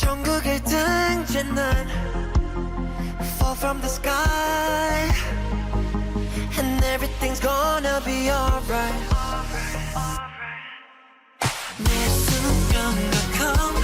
천국을 등지는 fall from the sky and everything's gonna be alright 내 순간과 come